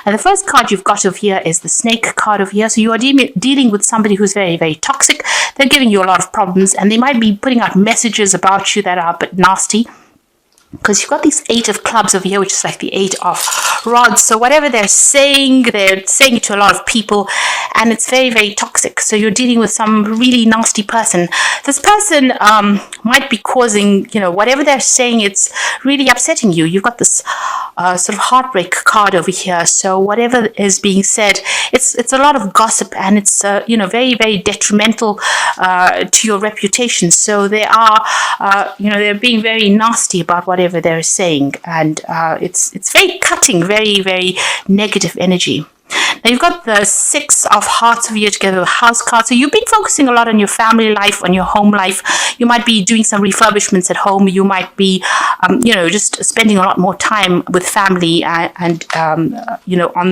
And the first card you've got over here is the snake card over here. So you are dealing with somebody who's very, very toxic. They're giving you a lot of problems, and they might be putting out messages about you that are a bit nasty. Because you've got these 8 of clubs over here, which is like the 8 of rods. So whatever they're saying it to a lot of people, and it's very, very toxic. So you're dealing with some really nasty person. This person might be causing, whatever they're saying, it's really upsetting you. You've got this sort of heartbreak card over here. So whatever is being said, it's a lot of gossip, and it's very, very detrimental to your reputation. So they are they're being very nasty about whatever they're saying, and it's very cutting, very, very negative energy. Now you've got the 6 of hearts over here together with house card. So you've been focusing a lot on your family life, on your home life. You might be doing some refurbishments at home. You might be, just spending a lot more time with family and on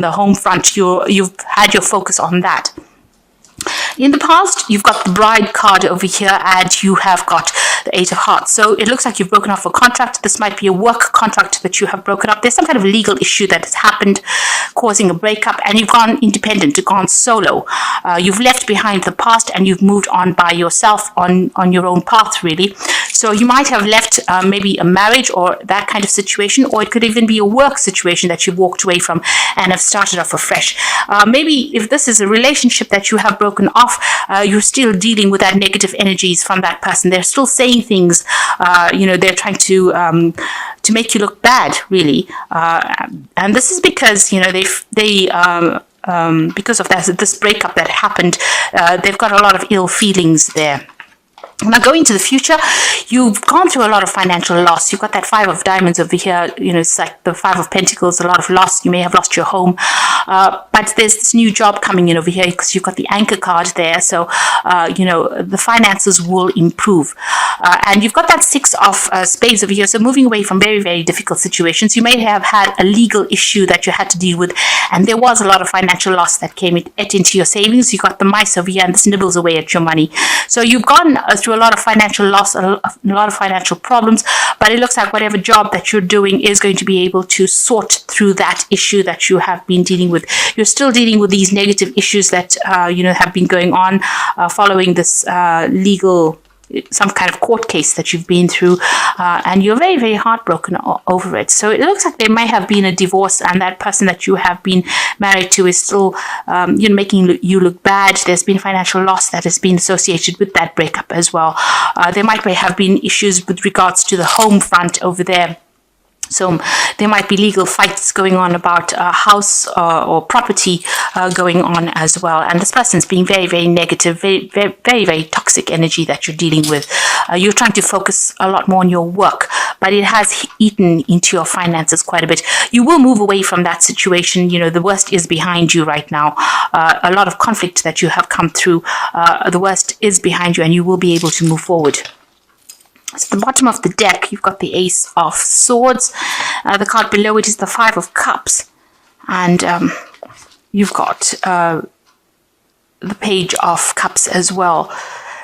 the home front. You've had your focus on that. In the past, you've got the bride card over here, and you have got the 8 of hearts. So it looks like you've broken off a contract. This might be a work contract that you have broken up. There's some kind of legal issue that has happened, causing a breakup, and you've gone independent, you've gone solo. You've left behind the past, and you've moved on by yourself on your own path, really. So you might have left maybe a marriage or that kind of situation, or it could even be a work situation that you've walked away from and have started off afresh. Maybe if this is a relationship that you have broken off, you're still dealing with that negative energies from that person. They're still saying things, they're trying to make you look bad, really. And this is because, because of this breakup that happened, they've got a lot of ill feelings there. Now, going to the future, you've gone through a lot of financial loss. You've got that 5 of diamonds over here. It's like the 5 of pentacles, a lot of loss. You may have lost your home. But there's this new job coming in over here because you've got the anchor card there. So, the finances will improve. And you've got that 6 of spades over here. So moving away from very, very difficult situations. You may have had a legal issue that you had to deal with. And there was a lot of financial loss that came into your savings. You got the mice over here, and this nibbles away at your money. So you've gone through a lot of financial loss, a lot of financial problems, but it looks like whatever job that you're doing is going to be able to sort through that issue that you have been dealing with. You're still dealing with these negative issues that have been going on following this legal, some kind of court case that you've been through, and you're very, very heartbroken over it. So it looks like there might have been a divorce, and that person that you have been married to is still making you look bad. There's been financial loss that has been associated with that breakup as well. There might have been issues with regards to the home front over there. So there might be legal fights going on about a house or property going on as well. And this person's being very, very negative, very, very, very, very toxic energy that you're dealing with. You're trying to focus a lot more on your work, but it has eaten into your finances quite a bit. You will move away from that situation. The worst is behind you right now. A lot of conflict that you have come through, the worst is behind you, and you will be able to move forward. So at the bottom of the deck, you've got the Ace of Swords. The card below it is the 5 of Cups. And you've got the Page of Cups as well.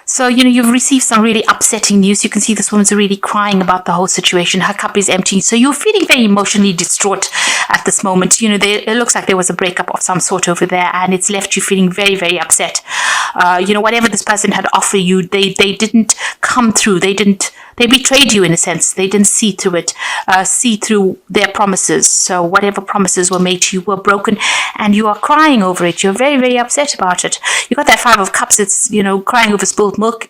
So, you've received some really upsetting news. You can see this woman's really crying about the whole situation. Her cup is empty. So you're feeling very emotionally distraught at this moment. It looks like there was a breakup of some sort over there, and it's left you feeling very, very upset. Whatever this person had offered you, they didn't come through. They betrayed you in a sense. They didn't see through it, see through their promises. So whatever promises were made to you were broken, and you are crying over it. You're very, very upset about it. You got that 5 of Cups. It's, crying over spilled milk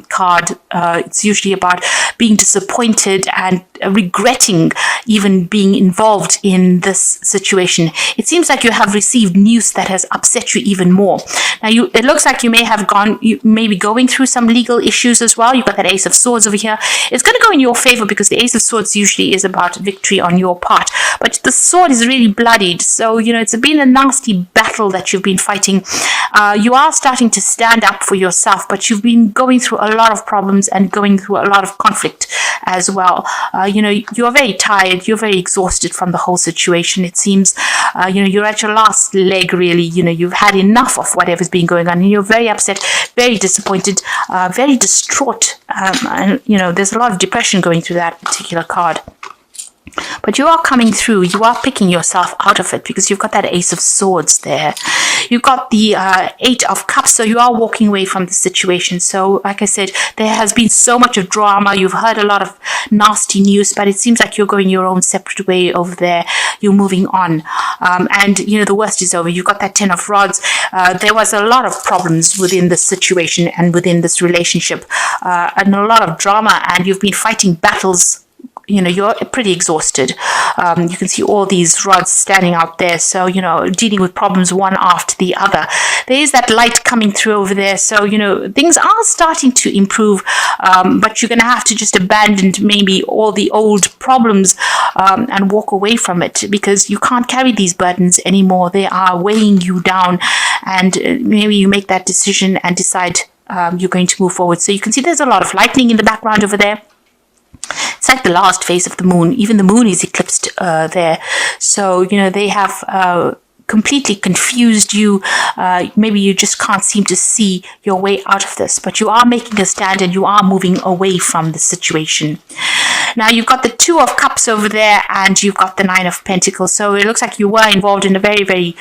card. It's usually about being disappointed and regretting even being involved in this situation. It seems like you have received news that has upset you even more. Now, it looks like you may be going through some legal issues as well. You've got that Ace of Swords over here. It's going to go in your favor because the Ace of Swords usually is about victory on your part. But the sword is really bloodied. So, it's been a nasty battle that you've been fighting. You are starting to stand up for yourself, but you've been going through a lot of problems and going through a lot of conflict as well. You're very tired. You're very exhausted from the whole situation. It seems, you're at your last leg, really. You've had enough of whatever's been going on, and you're very upset, very disappointed, very distraught. And, there's a lot of depression going through that particular card. But you are coming through. You are picking yourself out of it because you've got that Ace of Swords there. You've got the Eight of Cups, so you are walking away from the situation. So, like I said, there has been so much of drama. You've heard a lot of nasty news, but it seems like you're going your own separate way over there. You're moving on. And, the worst is over. You've got that Ten of Rods. There was a lot of problems within this situation and within this relationship, and a lot of drama, and you've been fighting battles. You're pretty exhausted. You can see all these rods standing out there. So, dealing with problems one after the other. There is that light coming through over there. So, things are starting to improve. But you're going to have to just abandon maybe all the old problems and walk away from it because you can't carry these burdens anymore. They are weighing you down. And maybe you make that decision and decide you're going to move forward. So you can see there's a lot of lightning in the background over there. It's like the last phase of the moon. Even the moon is eclipsed there. So, they have completely confused you. Maybe you just can't seem to see your way out of this. But you are making a stand and you are moving away from the situation. Now, you've got the Two of Cups over there and you've got the Nine of Pentacles. So it looks like you were involved in a very, very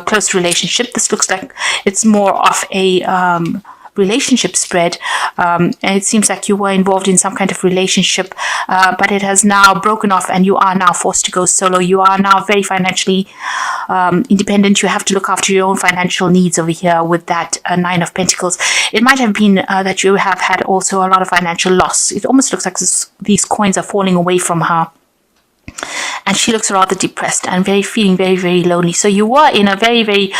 close relationship. This looks like it's more of a relationship spread, and it seems like you were involved in some kind of relationship, but it has now broken off and you are now forced to go solo. You are now very financially independent. You have to look after your own financial needs over here with that Nine of Pentacles. It might have been that you have had also a lot of financial loss. It almost looks like these coins are falling away from her. And she looks rather depressed and feeling very, very lonely. So you were in a very, very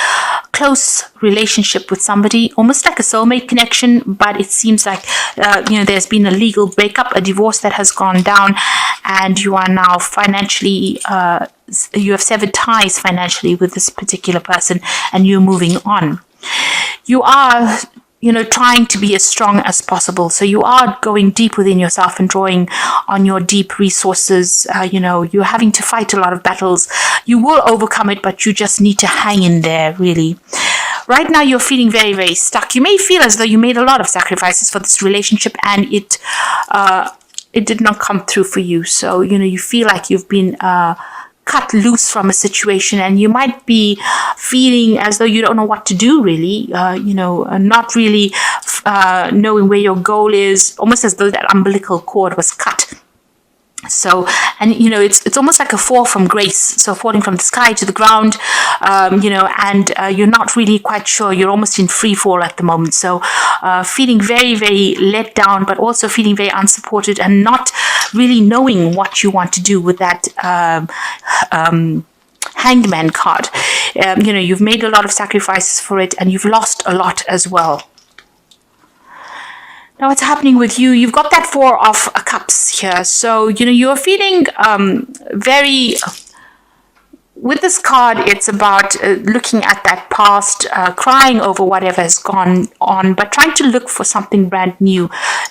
close relationship with somebody, almost like a soulmate connection, but it seems like, there's been a legal breakup, a divorce that has gone down, and you are now financially, you have severed ties financially with this particular person, and you're moving on. You are trying to be as strong as possible. So you are going deep within yourself and drawing on your deep resources. You're having to fight a lot of battles. You will overcome it, but you just need to hang in there, really. Right now, you're feeling very, very stuck. You may feel as though you made a lot of sacrifices for this relationship and it did not come through for you. So, you feel like you've been cut loose from a situation and you might be feeling as though you don't know what to do really, not really knowing where your goal is, almost as though that umbilical cord was cut. So, and it's almost like a fall from grace. So falling from the sky to the ground, and you're not really quite sure. You're almost in free fall at the moment. So feeling very, very let down, but also feeling very unsupported and not really knowing what you want to do with that Hanged Man card. You've made a lot of sacrifices for it and you've lost a lot as well. Now, what's happening with you? You've got that Four of Cups here. So, you're feeling very... With this card, it's about looking at that past, crying over whatever has gone on, but trying to look for something brand new,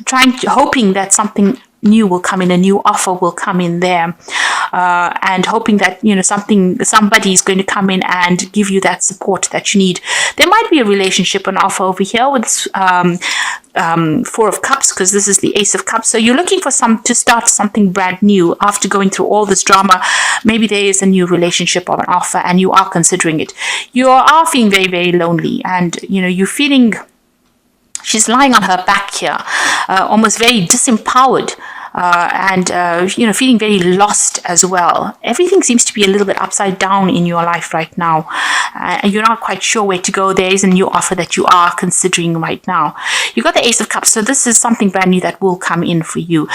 hoping that something new will come in, a new offer will come in there, and hoping that somebody is going to come in and give you that support that you need. There might be a relationship, an offer over here with Four of Cups, because this is the Ace of Cups. So you're looking for to start something brand new after going through all this drama. Maybe there is a new relationship or an offer, and you are considering it. You are feeling very, very lonely, and you're feeling. She's lying on her back here, almost very disempowered. And feeling very lost as well. Everything seems to be a little bit upside down in your life right now. And you're not quite sure where to go. There is a new offer that you are considering right now. You got the Ace of Cups, so this is something brand new that will come in for you.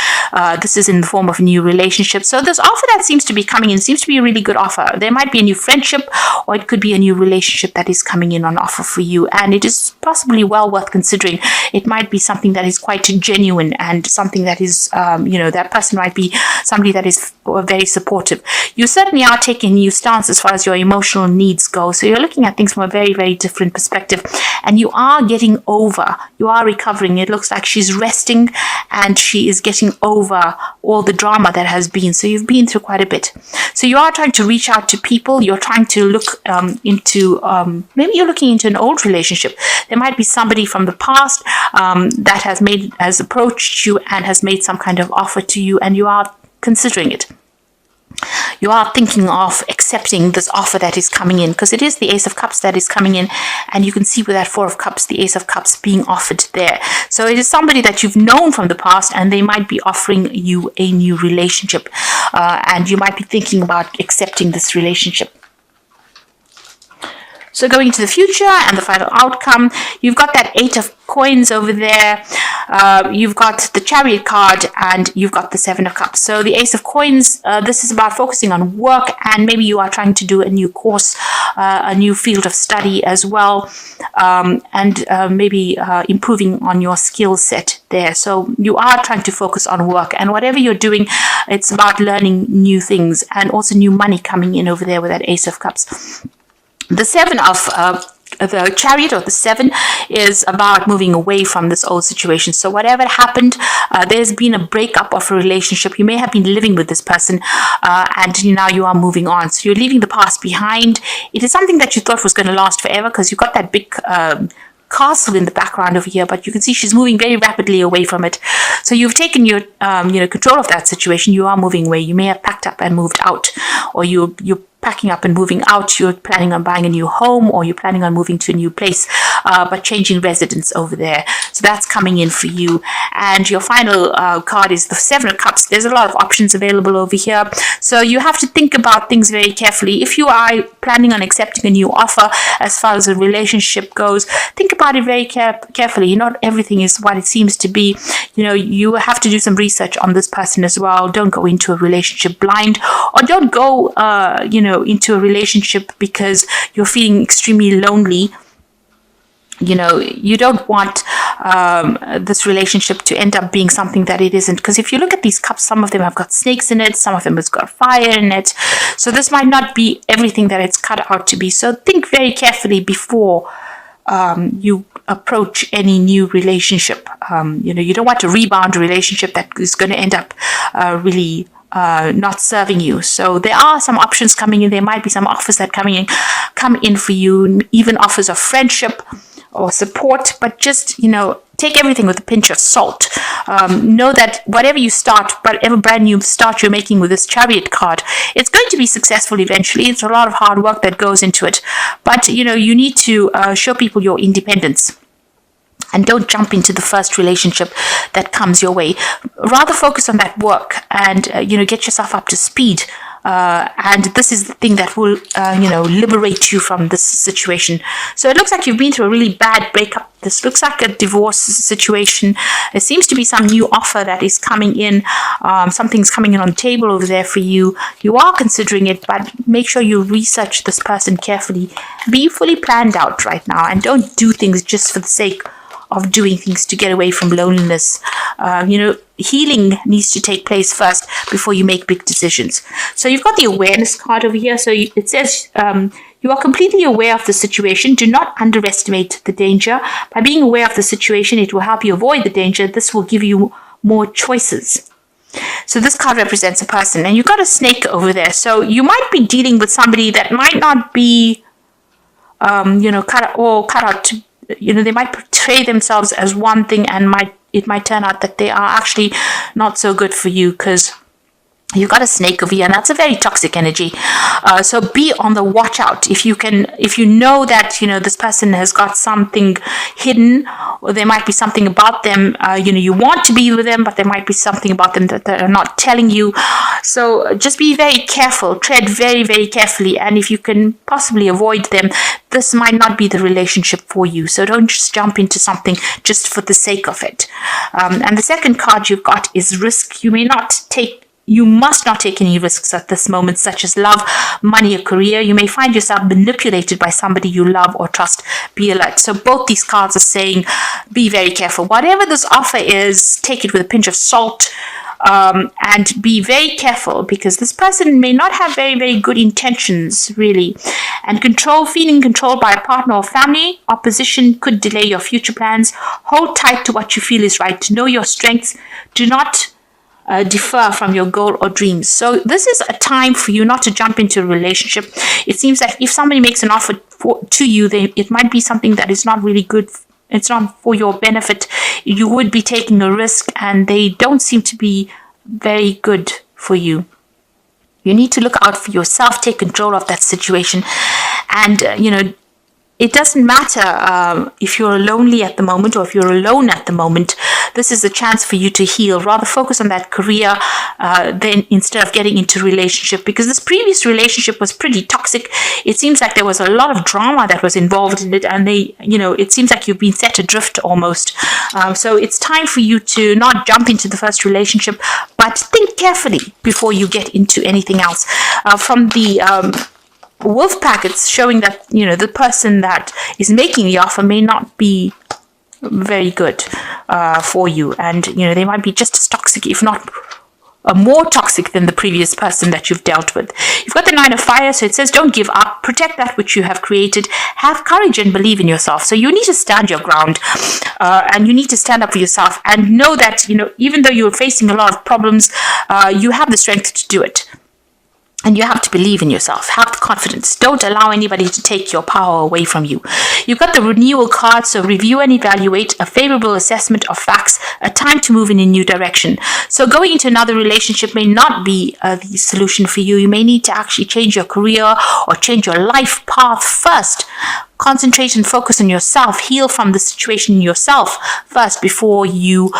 This is in the form of a new relationship. So this offer that seems to be coming in seems to be a really good offer. There might be a new friendship, or it could be a new relationship that is coming in on offer for you. And it is possibly well worth considering. It might be something that is quite genuine and something that is that person might be somebody that is very supportive. You certainly are taking a new stance as far as your emotional needs go. So you're looking at things from a very, very different perspective. And you are getting over. You are recovering. It looks like she's resting and she is getting over all the drama that has been. So you've been through quite a bit. So you are trying to reach out to people. You're trying to look into, maybe you're looking into an old relationship. There might be somebody from the past that has approached you and has made some kind of offer to you, and you are considering it. you are thinking of accepting this offer that is coming in, because it is the Ace of Cups that is coming in, and you can see with that Four of Cups, the Ace of Cups being offered there. So it is somebody that you've known from the past, and they might be offering you a new relationship, and you might be thinking about accepting this relationship. So going into the future and the final outcome, you've got that Eight of Coins over there. You've got the Chariot card, and you've got the Seven of Cups. So the Ace of Coins, this is about focusing on work, and maybe you are trying to do a new course, a new field of study as well, and maybe improving on your skill set there. So you are trying to focus on work, and whatever you're doing, it's about learning new things, and also new money coming in over there with that Ace of Cups. The Seven of the Chariot, or the Seven, is about moving away from this old situation. So whatever happened, there's been a breakup of a relationship. You may have been living with this person, and now you are moving on. So you're leaving the past behind. It is something that you thought was going to last forever, because you got that big castle in the background over here, but you can see she's moving very rapidly away from it. So you've taken your control of that situation. You are moving away. You may have packed up and moved out, or you're packing up and moving out. You're planning on buying a new home, or you're planning on moving to a new place, but changing residence over there. So that's coming in for you. And your final card is the Seven of Cups. There's a lot of options available over here, so you have to think about things very carefully. If you are planning on accepting a new offer as far as a relationship goes, think about it very carefully. Not everything is what it seems to be. You have to do some research on this person as well. Don't go into a relationship blind, or don't go into a relationship because you're feeling extremely lonely. You don't want this relationship to end up being something that it isn't, because if you look at these cups, some of them have got snakes in it, some of them has got fire in it, so this might not be everything that it's cut out to be. So think very carefully before you approach any new relationship. You don't want to rebound a relationship that is going to end up really not serving you. So there are some options coming in. There might be some offers that come in for you, even offers of friendship or support, but just take everything with a pinch of salt. Know that whatever brand new start you're making with this Chariot card, it's going to be successful eventually. It's a lot of hard work that goes into it, but you need to show people your independence. And don't jump into the first relationship that comes your way. Rather focus on that work and, get yourself up to speed. And this is the thing that will, liberate you from this situation. So it looks like you've been through a really bad breakup. This looks like a divorce situation. There seems to be some new offer that is coming in. Something's coming in on the table over there for you. You are considering it, but make sure you research this person carefully. Be fully planned out right now, and don't do things just for the sake of doing things to get away from loneliness. Healing needs to take place first before you make big decisions. So you've got the awareness card over here. So it says you are completely aware of the situation. Do not underestimate the danger. By being aware of the situation, it will help you avoid the danger. This will give you more choices. So this card represents a person, and you've got a snake over there. So you might be dealing with somebody that might not be, cut out to. They might portray themselves as one thing, and it might turn out that they are actually not so good for you, because you've got a snake over here, and that's a very toxic energy. So be on the watch out. If you know that this person has got something hidden, or there might be something about them. You want to be with them, but there might be something about them that they're not telling you. So just be very careful. Tread very, very carefully. And if you can possibly avoid them, this might not be the relationship for you. So don't just jump into something just for the sake of it. And the second card you've got is risk. You must not take any risks at this moment, such as love, money, or career. You may find yourself manipulated by somebody you love or trust. Be alert. So both these cards are saying, be very careful. Whatever this offer is, take it with a pinch of salt, and be very careful, because this person may not have very, very good intentions, really. And feeling controlled by a partner or family, opposition could delay your future plans. Hold tight to what you feel is right. Know your strengths. Do not defer from your goal or dreams. So this is a time for you not to jump into a relationship. It seems that if somebody makes an offer to you, it might be something that is not really good. It's not for your benefit. You would be taking a risk, and they don't seem to be very good for you. You need to look out for yourself, take control of that situation. And, it doesn't matter if you're lonely at the moment or if you're alone at the moment. This is a chance for you to heal. Rather focus on that career then instead of getting into relationship, because this previous relationship was pretty toxic. It seems like there was a lot of drama that was involved in it, and it seems like you've been set adrift almost. So it's time for you to not jump into the first relationship, but think carefully before you get into anything else. From the wolf pack, it's showing that the person that is making the offer may not be very good for you, and they might be just as toxic, if not more toxic than the previous person that you've dealt with. You've got the Nine of Fire, so it says don't give up, protect that which you have created, have courage and believe in yourself. So you need to stand your ground, and you need to stand up for yourself and know that even though you're facing a lot of problems, you have the strength to do it. And you have to believe in yourself. Have confidence. Don't allow anybody to take your power away from you. You've got the renewal card, so review and evaluate, a favorable assessment of facts, a time to move in a new direction. So going into another relationship may not be the solution for you. You may need to actually change your career or change your life path first. Concentrate and focus on yourself. Heal from the situation yourself first before you,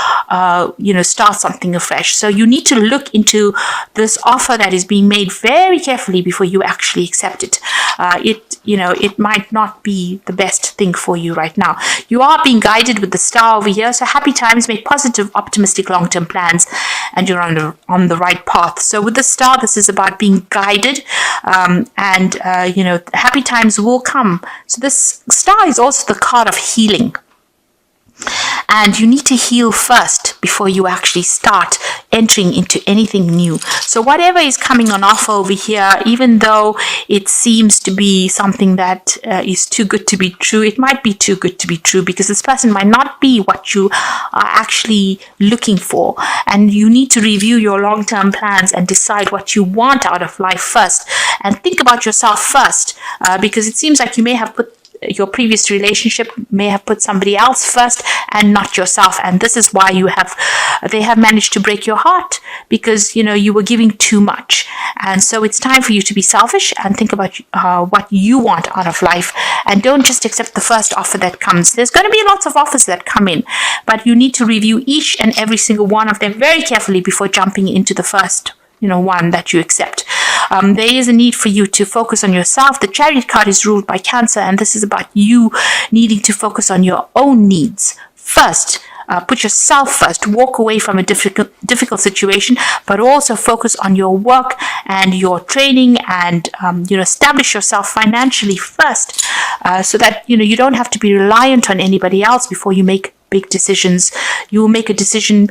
start something afresh. So you need to look into this offer that is being made very carefully before you actually accept it. It might not be the best thing for you right now. You are being guided with the star over here. So happy times, make positive, optimistic, long-term plans, and you're on the right path. So with the star, this is about being guided, and happy times will come. So this star is also the card of healing. And you need to heal first before you actually start entering into anything new. So whatever is coming on offer over here, even though it seems to be something that is too good to be true, it might be too good to be true, because this person might not be what you are actually looking for. And you need to review your long-term plans and decide what you want out of life first. And think about yourself first, because it seems like you may have put your previous relationship may have put somebody else first and not yourself, and this is why they have managed to break your heart, because you were giving too much. And so it's time for you to be selfish and think about what you want out of life, and don't just accept the first offer that comes. There's going to be lots of offers that come in, but you need to review each and every single one of them very carefully before jumping into the first one that you accept. There is a need for you to focus on yourself. The Chariot card is ruled by Cancer, and this is about you needing to focus on your own needs first. Put yourself first. Walk away from a difficult situation, but also focus on your work and your training, and establish yourself financially first, so that you don't have to be reliant on anybody else before you make big decisions. You will make a decision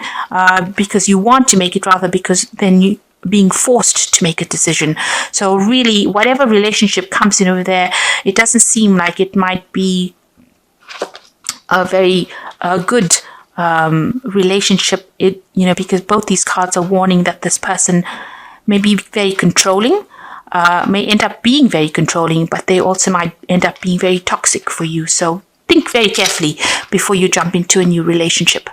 because you want to make it, rather because then you being forced to make a decision. So really, whatever relationship comes in over there, it doesn't seem like it might be a very good relationship. Because both these cards are warning that this person may be very controlling, may end up being very controlling, but they also might end up being very toxic for you. So think very carefully before you jump into a new relationship.